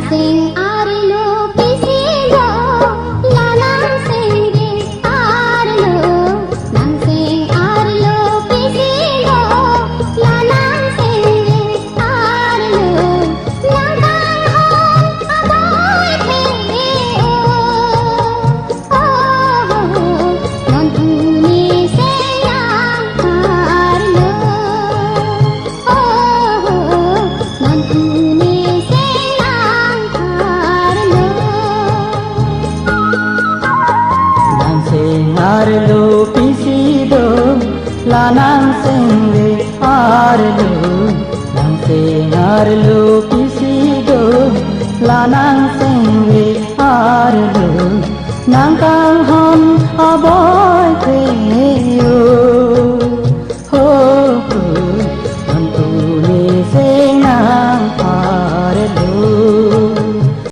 seng arlo pishi do la nang sengve arlo nang seng arlo pishi do la nang sengve arlo nang kang hon aboy the non thuni seng nang arlo non thuni arlo pishi do la nang sengve arlo nang seng arlo pishi do la nang sengve arlo nang ka